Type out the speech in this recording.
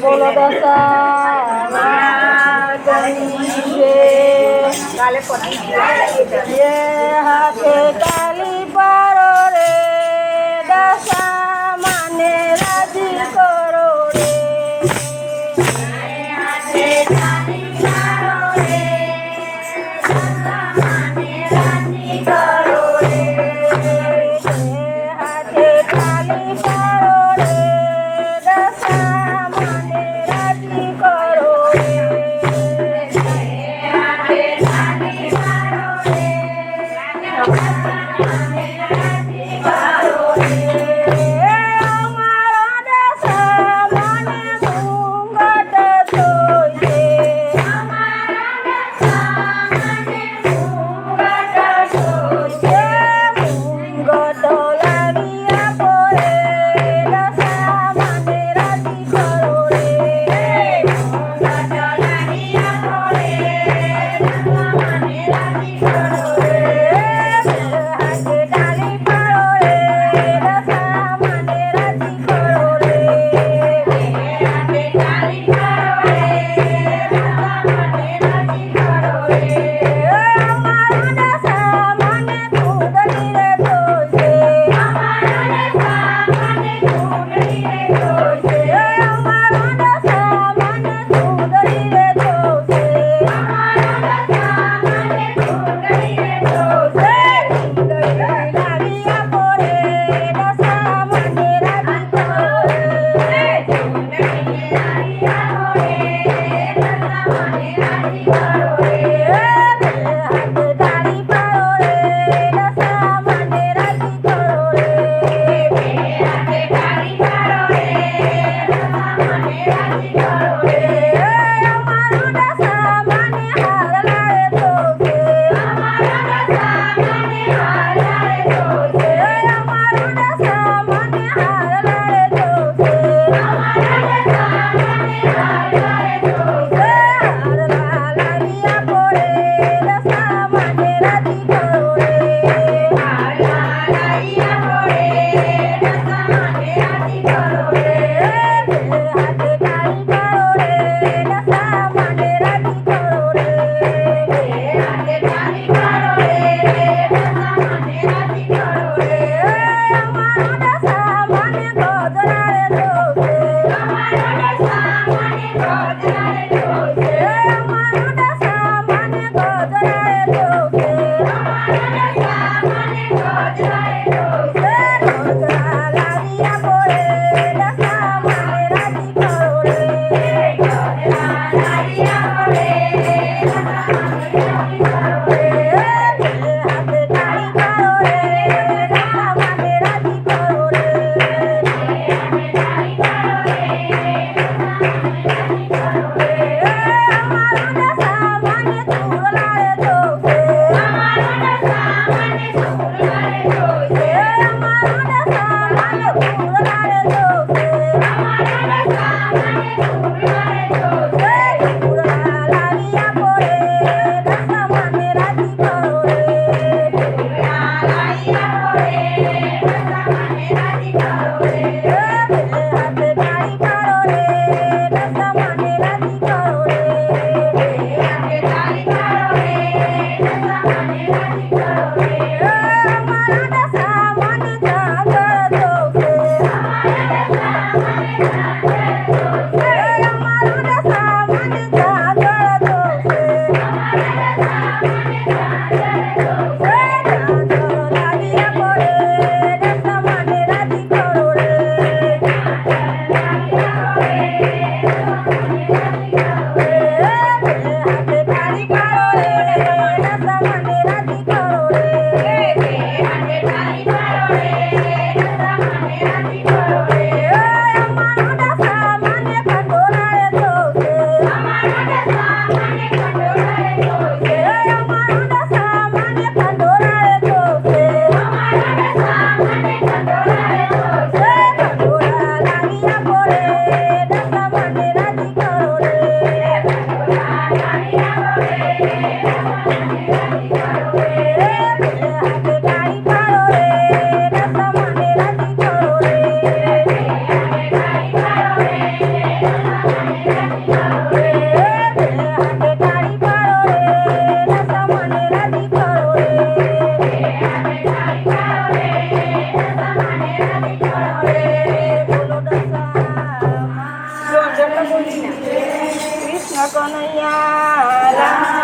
બોલો દશા માગણી છે એ હાથે તાલી પાડો રે દશા માને રાજી કરો રે હાથે તાલી પાડો રે દશા માને રાજી કરો રે હાથે તાલી પાડો રે દશા માને રાજી કરો રે હાથે તાલી પાડો રે દશા માને રાજી કરો રે અમારો દશા માને ઘૂંઘટ જોઈએ અમારા દશા માને ઘૂંઘટ જોઈએ ઘૂંઘટ લાવી આપો રે દશા માને રાજી કરો રે ઘૂંઘટ લાવી આપો રે દશા માને રાજી કરો રે હાથે તાલી પાડો રે દશા માને રાજી કરો રે હાથે તાલી પાડો રે દશા માને રાજી કરો રે અમારો દશા માને ઘૂંઘટી રે જોશે અમારો દશા માને ઘૂંઘટી રે જોશે અમારો દશા માને ઘૂંઘટી રે જોશે અમારો દશા માને ઘૂંઘટી રે જોશે ઘૂંઘટી લાવી આપો રે દશા માને રાજી કરો રે ઘૂંઘટી લાવી આપો રે દશા માને રાજી કરો રે હાથે તાળી પાડો રે દશા માને રાજી કરો રે હાથે તાળી પાડો રે દશા માને રાજી કરો રે અમારો દશા માને હાર લાવે જોશે અમારો દશા માને હાર લાવે જોશે અમારો દશા માને હાર લાવે જોશે અમારો દશા માને હાર લાવે જોશે હાર લાવી આપો રે દશા માને રાજી કરો રે હાર લાવી આપો રે દશા માને રાજી કરો રે હાથે તાળી પાડો હાથે તાળી પાડો રે રસા મને રાજી કરો રે બોલો દશા કૃષ્ણ કનૈયા